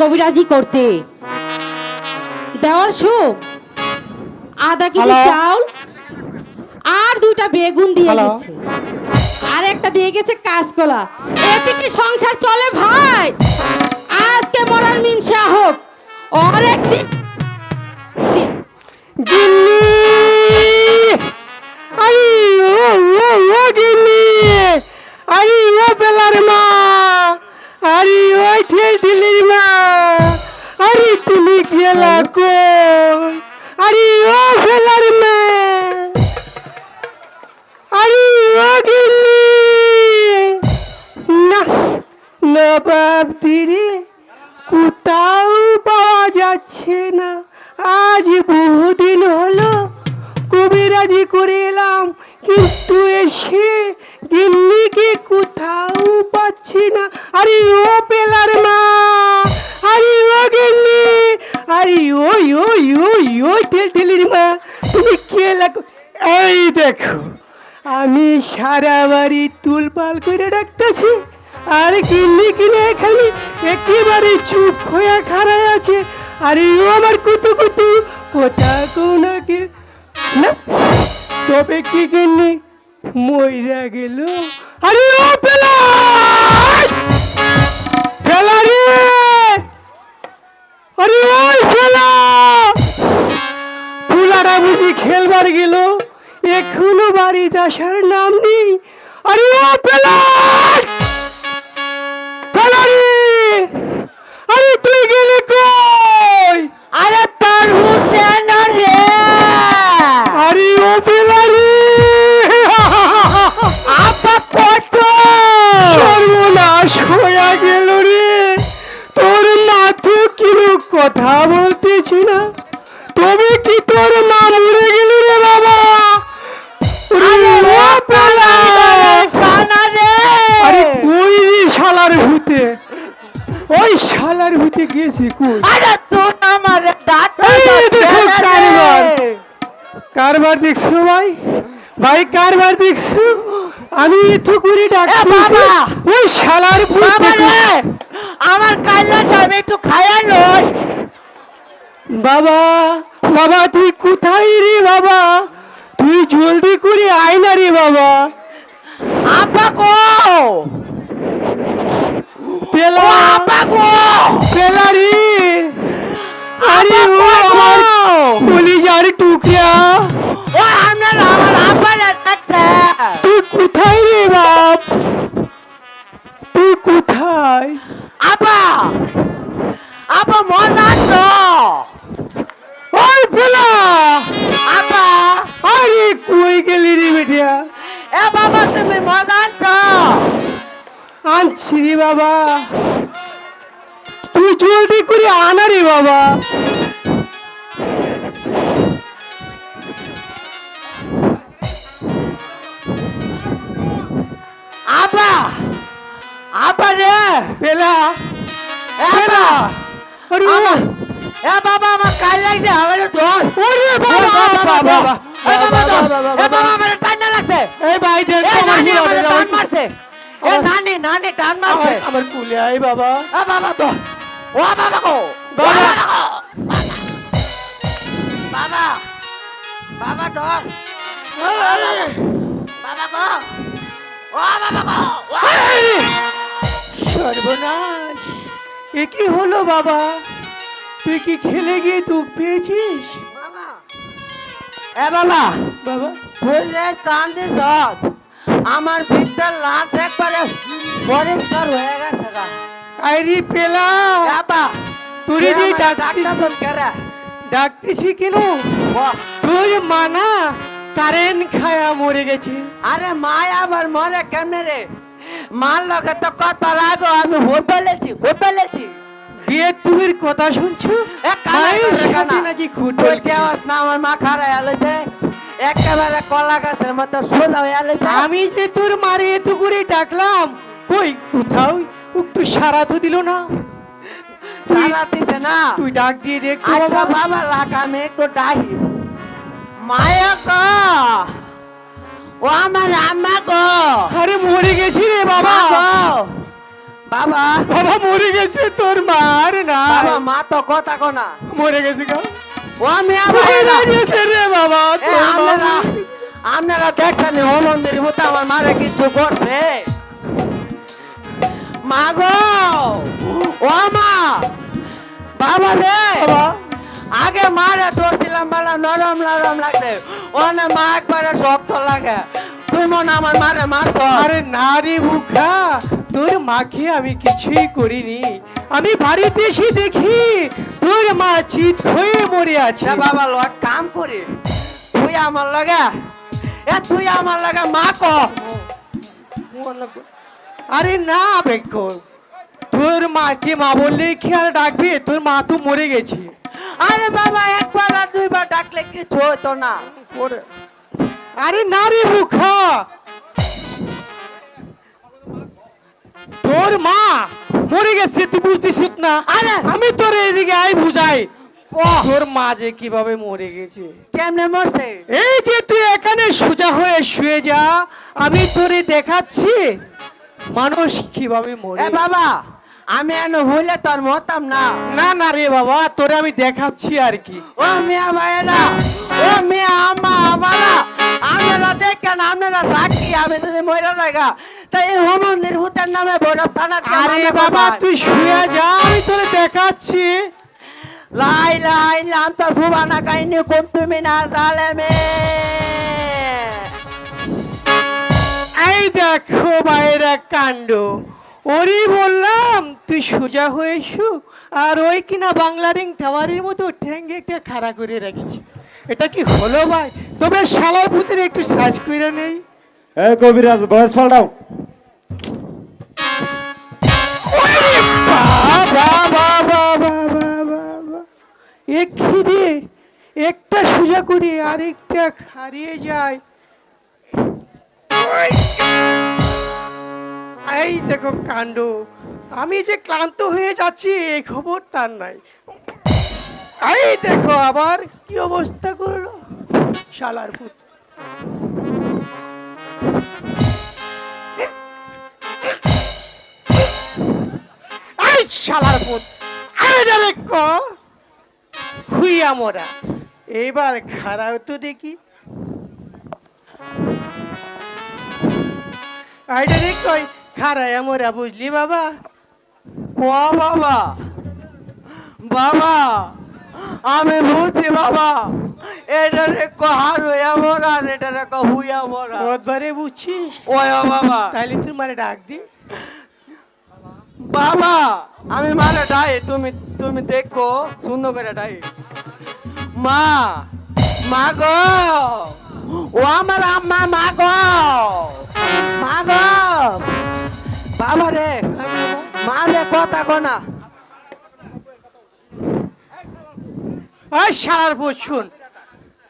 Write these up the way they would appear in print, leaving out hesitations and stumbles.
কবিরাজি করতে। দেওয়ার সুখ আধা কেজি চাউল আর 2টা বেগুন দিয়ে গেছে, আর একটা দিয়ে গেছে কাঁচকলা। এতে কি সংসার চলে ভাই? আজকে মরার মিনসা হোক, ওর একদিন তুমি গেলা কই? আরে ও ফেলার মা, আরে ও গিন্নি, না নবাব তীরে কোথাও পাওয়া যাচ্ছে না। আজ বহুদিন হলো কবিরাজি করে এলাম, কিন্তু এসে গিন্নিকে কোথাও পাচ্ছি না। আরে ও পেলার মা, আরে ও গিন্নি, আরে ওই ওই ওই ওই ঠেলির মা, তুমি কে লাগো? এই দেখো আমি সারা বাড়ি তুলপাল করে রাখতেছি, আর গিন্নি কিনে এখানে একেবারে চুপ হয়ে খাড়ায় আছে। আরে ও আমার কুতু কুতু কথা কোনাকে না, তবে কি গিন্নি মইরা গেল? আরে ও পেলা পেলা রে, আরে ওই পেলা, ফুলারা বুঝি খেলবার গেল, এখনো বাড়িতে আসার নাম নেই। আরে ও পেলা পেলা রে, আরে তুই গেলে কই? আরে তোর হুতে না রে, আরে ও পেলা রে, আপা কত সর্বনাশ হয়ে গেল রে। তোর মা তো কিরু কথা বলতেছি না, তবে কি তোর মা মরে গেল রে বাবা? আরে ও পেলা কানা রে, আরে ওই রে শালার ভূতে, ওই শালার ভূতে গেছে কই? আরে তুই আমার দাঁত এই দেখো কারবার, কারবার দেখছো ভাই? ভাই কারবার দেখছো? আমি এতো করে ডাকতেছি, বাবা! ওই শালার বাবা ভূতে। রে, আমার কাইলা যাবে একটু খায়া লই। বাবা বাবা তুই কোথায় রে বাবা? তুই জলদি করে আয় না রে বাবা। আপা গো, পেলা ও আপা গো, পেলা রে, আরে ও আপা গো, আমার কলিজার টুকরা, ও আমার আপা যাচ্ছে। তুই কোথায় রে বাপ? তুই কোথায়? আপা আপা মজা তো ওই পেলা, আপা, আরে কই গেলি রে বেটিয়া? এ বাবা তুমি মজা তো আনছি রে বাবা, তুই জলদি করে আনা রে বাবা। আপা, আপা রে, পেলা এ পেলা, আরে ও, আপা, এ বাবা আমার কাল লাগছে, আমার ধর। ওরে বাবা বাবা, এ বাবা ধর, এ বাবা আমার টান লাগছে, এই ভাই দেখ এ তোমার নানি কি আমার হবে? টান মারছে, এ নানি নানি টান মারছে। আমার কুলে আয় বাবা। এ বাবা ধর, ও বাবা গো, ও বাবা। বাবা গো, বাবা, বাবা ধর, বাবা গো, ও বাবা গো, ও আরে, সর্বনাশ, এ কি হলো বাবা? তুই কি খেলে গিয়ে দুঃখ পেয়েছিস? বাবা, এ বাবা, বাবা বুঝলে টান দিস, আমার ভিতর লাঞ্চ একবারে পরিষ্কার হয়ে গেছে গা। আরে পেলা, বাবা, তুই যে ডাকতিস, ডাক্তার কেরা, ডাকতিছি কেন? তোর মানা কারেন্ট খায়া মরে গেছে। আরে মায় আবার মরে কেমনে রে? মার লগে তো কত রাগো, আমি হোটেলেছি। দিয়ে তুমি কথা শুনছো? এ কানা মায়ের করে সাথে কানা। নাকি খুঁটল বলতে আওয়াজ না, আমার মা খারাই আলোছে, একেবারে কলা গাছের মতো সোজা হয়ে আলোছে। আমি যে তোর মারে এত করে ডাকলাম, কই কোথাও একটু সারা তো দিল না। সারা দিছে না। তুই ডাক দিয়ে দেখ তো আচ্ছা বাবা। বাবা লাগ, আমি একটু ডাহি। মায়া গো, ও আমার আম্মা গো, আরে মরে গেছি রে বাবা। মা গো, বাবা বাবা মরে গেছে তোর মার না বাবা মা তো কথা কোনা মরে গেছে গা ও মিয়া মরে ভাইরা গেছে রে বাবা এ তোর মা আপনারা আপনারা দেখছেন হলন্দের মতো আমার মারে কিছু করছে মা গো ও মা বাবা রে বাবা আগে মারে ধরছিলাম বলা নরম নরম লাগছে ওনে মা একবারে শক্ত লাগে তুই মনে আমার মারে মারছ আরে না রে মুখা তোর মাকে আমি কিছুই করিনি আমি বাড়িতে এসে দেখি তোর মা চিত হয়ে মরে আছে এ বাবা লগ কাম করি তুই আমার লাগে তুই আমার লাগে মা ক আরে না বেক্ষ তোর মাকে মা বললে খেয়াল ডাকবে তোর মা তো মরে গেছে আরে বাবা একবার আর দুইবার ডাকলে কিছু হতো না আরে না রে মুখা তোর মা মরে গেছে তুই বুঝতেছিস না আরে আমি তোর এদিকে আই বুঝাই ও তোর মা যে কিভাবে মরে গেছে কেমনে মরছে এই যে তুই এখানে সোজা হয়ে শুয়ে যা আমি তোরে দেখাচ্ছি মানুষ কিভাবে মরে এ বাবা আমি এন হইলে তোর মতাম না না না রে বাবা তোরে আমি দেখাচ্ছি আর কি ও মিয়া ভাইরা ও মিয়া আম্মা আমারা আপনারা দেখেন আপনারা সাক্ষী আমি যদি মহিলা জায়গা তাই এই হোমন্দির ভূতের নামে ভৈরব থানার আরে বাবা তুই শুয়ে যা আমি তোরে দেখাচ্ছি লাই লাই লাম তো সুবানা কাইনি কুম তুমি না জালেমে এই দেখো বাইরা কাণ্ড ওরই বললাম তুই সোজা হয়ে শু আর ওই কিনা বাংলা রিং টাওয়ারের মতো ঠ্যাঙ্গে একটা খাড়া করে রেখেছি এটা কি হলো ভাই তবে শালার ভূতের একটু সাজ করে নেই এই কবিরাজ বয়স পাল্টাও বাবা বাবা বাবা বাবা এক খিদে একটা সোজা করে আরেকটা হারিয়ে যায় এই দেখো কাণ্ড আমি যে ক্লান্ত হয়ে যাচ্ছি এই খবর তার নাই এই দেখো আবার কি অবস্থা করলো শালার ভূত এই শালার ভূত আরে ডারে ক হুইয়া মোরা এবার খারাও তো দেখি আইডা রে কই খারায়া মোরা বুঝলি বাবা ও বাবা বাবা আমি বুঝছি বাবা এটা রে কহার হইয়া মরা এটা রে হুইয়া মরা কতবারে বুঝছিস ওই ও বাবা তাইলে তুই মারে ডাক দি বাবা আমি মানে ডাই তুমি তুমি দেখো সুন্দর করে ডাই মা মা গো ও আমার আম্মা মা গো মা গো বাবা রে মা রে কথা কো না ওই শালার ভূত শুন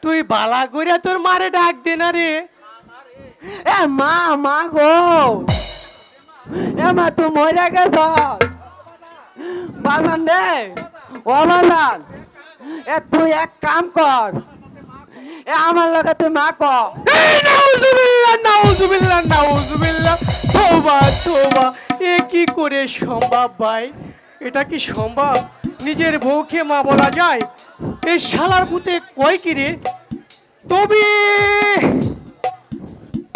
তুই বালা কইরা তোর মারে ডাক দে না রে এ মা মা গো এ মা তুই মরে গেছ বাজান রে ও বাজান এ তুই এক কাম কর এ আমার লগে তুই মা ক এই নাউজুবিল্লাহ নাউজুবিল্লাহ নাউজুবিল্লাহ তওবা তওবা এ কি করে সম্ভব ভাই এটা কি সম্ভব নিজের বউকে মা বলা যায় এই শালার ভূতে কয় কি রে তবে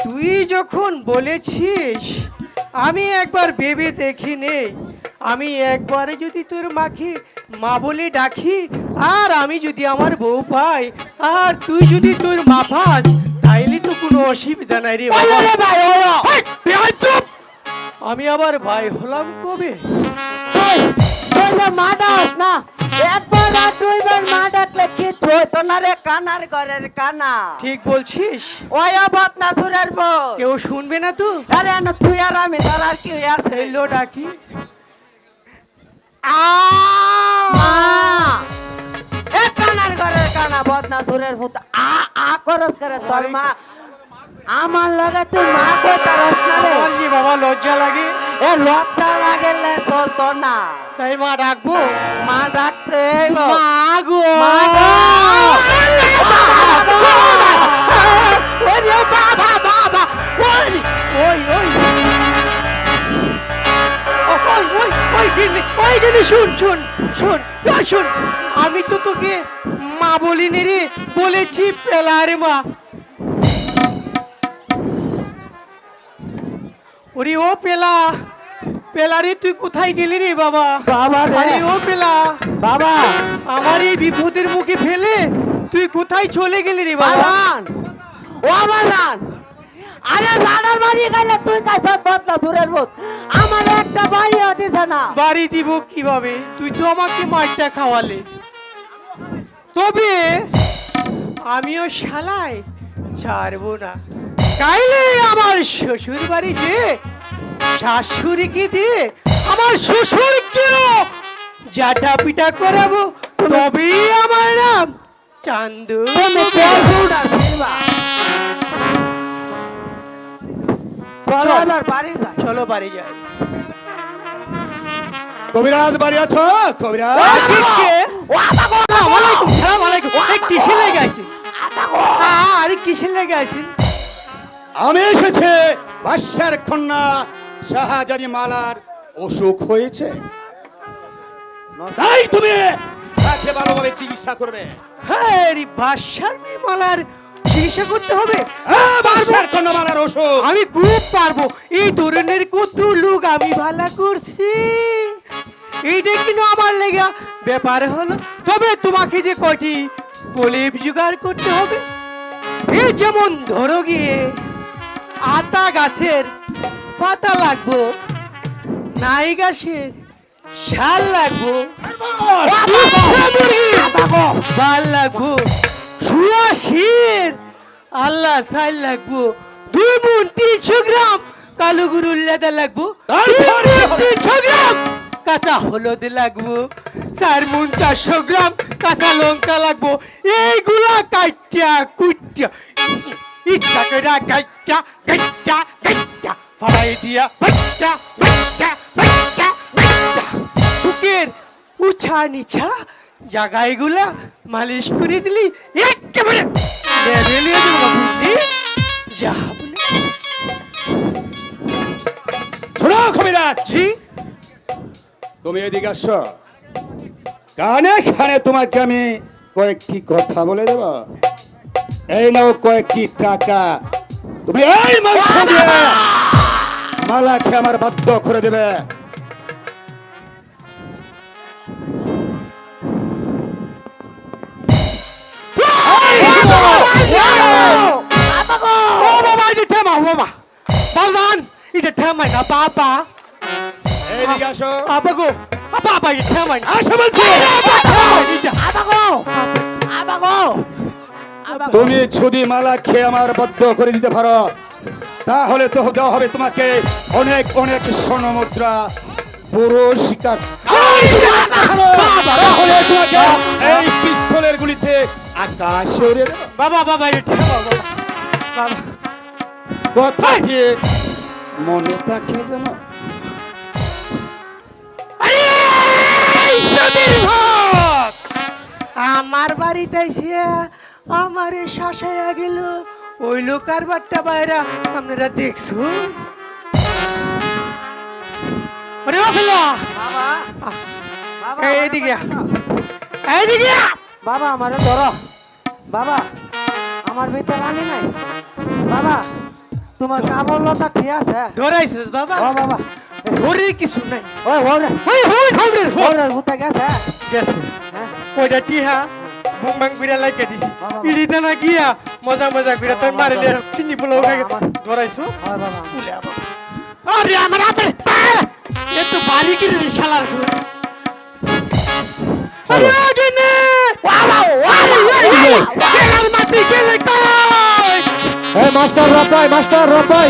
তুই যখন বলেছিস আমি একবার ভেবে দেখি নেই আমি একবারে যদি তোর মাকে মা বলে ডাকি আর আমি যদি আমার বউ পাই আর তুই যদি তোর মা পাস তাইলে তো কোনো অসুবিধা নাই রে বাবা। রে ভাই ওরা হেই, বেয়াদব! আমি আবার ভাই হলাম কবে তুই তুই যে মা ডাক না একবার আর দুইবার মা ডাকলে কিছু হইতো না রে কানার ঘরের কানা ঠিক বলছিস ওই বদনা সুরের বউ কেউ শুনবে না তো আরে না তুই আর আমি তার আর কি আছে এলো ডাকি মা এ কানার ঘরের কানা বদনা সুরের ভূত আ আ করস করে তোর মা আমার লগে তুই মা কইতা রস না রে আমার যে বাবা লজ্জা লাগে এ লজ্জা লাগেলে চলতো না তাই মা ডাকবো মা ডাকতে এলো মা গো মা গো! ওরে বাবা বাবা ওই ওই ওই ওই এইখানে শুন শুন শুন শুন, আমি তো তোকে মা বলিনি রে, বলেছি পেলার মা। ওরে ও পেলা, পেলা রে তুই কোথায় গেলি রে বাবা? বাবা রে। আরে ও পেলা, বাবা আমার এই বিপদের মুখে ফেলে তুই কোথায় চলে গেলি রে বাবা? বাবান, ও বাবান, আরে জানার বাড়ি গেলে তুই কাছে বদলা দূরের ভূত, আমার একটা বাড়ি হতেছে না। বাড়ি দিব কিভাবে? তুই তো আমাকে মাইরটা খাওয়ালে। তবে আমিও শালায় ছাড়বো না। কাইলে আমার শ্বশুর বাড়ি যে শাশুড়িকে দিয়ে আমার শ্বশুরকেও জাটা পিটা করাবো, তবেই আমার নাম চান্দু। তুমি পশুটা ছিলবা। চলো এবার বাড়ি যাই। চলো বাড়ি যাই। কবিরাজ বাড়ি আছো কবিরাজ? ওয়ালাইকুম সালাম আলাইকুম। এই কিসের লেগে আছেন? আরে কিসের লেগে আছেন? আমি এসেছে বাদশার কন্যা শাহজাদি মালার অসুখ হয়েছে, তাই তুমি তাকে ভালোভাবে চিকিৎসা করবে। হ্যাঁ রে, বাদশার মেয়ে মালার চিকিৎসা করতে হবে। হ্যাঁ, বাদশার কন্যা মালার অসুখ। আমি খুব পারবো। এই ধরনের কত লোক আমি ভালো করছি, এইটা কিন্তু আমার লেগা ব্যাপার হলো। তবে তোমাকে যে কয়টি প্রলেপ জোগাড় করতে হবে, এই যেমন ধরো গিয়ে আতা গাছের পাতা লাগবো, নাই গাছের শাল লাগবো, বাল লাগবো, সুয়াশির আল্লাহ সাইল লাগবো, 2 মণ 300 গ্রাম কালো গরুর লেদা লাগবো, 300 গ্রাম কাঁচা হলুদ লাগবো, 4 মণ 400 গ্রাম কাঁচা লঙ্কা লাগবো। এইগুলা কাইটা কুইটা ইচ্ছা করে গাইটা গাইটা গাইটা ফলাই দিয়া বাচ্চা বাচ্চা বাচ্চা বাচ্চা বুকের উছা নিছা জায়গাগুলা মালিশ করে দিলি একেবারে লেভেলে দেবো, বুঝলি? যা বলে শোনো কবিরাজ, তুমি এদিকে আসো, কানে কানে তোমাকে আমি কয়েকটি কথা বলে দেব। এই নাও কয়েকটি টাকা, তুমি এই মাংস দিয়ে মালাকে আমার বাধ্য করে দেবে। ও বাবা, এটা থেমা বাবা, বাজান এটা থেমাই না বাবা, এইদিকে আসো, বাবা গো বাবা, এটা থেমাই না। আসো বলছি। তুমি যদি মালা খেয়ে আমার বদ্ধ করে দিতে পারো, তাহলে তো দেওয়া হবে তোমাকে অনেক অনেক স্বর্ণ মুদ্রা পুরস্কার। তাহলে তোমাকে এই পিস্তলের গুলিতে আকাশে উড়িয়ে দেব। বাবা বাবা, এটা থেমা বাবা, বাবা কথাটি মনে থাকে যেন। আমার বাড়িতে এসে আমারে শাসাইয়া গেল ওই লোক আর বাট্টা বাইরা, আপনারা দেখছো? আরে ও ফেলা, এইদিকে এইদিকে বাবা আমারে ধরো, বাবা আমার ভিতরে আনি নাই, বাবা তোমার কাবলতা ঠিক আছে? ধরাইছিস বাবা? ও বাবা, ধরে কিছু নাই। ওই ওরে ওই ওই ধরে ওরে ভূতে গেছে। গেছে হ্যাঁ ওইটা টিহা বুং বাং বিড়া লাইকা দিছি, বাবা। ইডিতে না গিয়া মজা মজা করে তোর মারিলে চিনি বলে উঠে বাবা। ধরাইছো। ওই বাবা, উলে আবার আরে আমার আপের এ তো বাড়ি কিনে রে শালার ঘর। আরে আগেনে বাবা ওই গেলার মাটি গেলে কই মাস্টার রপাই, মাস্টার রপাই।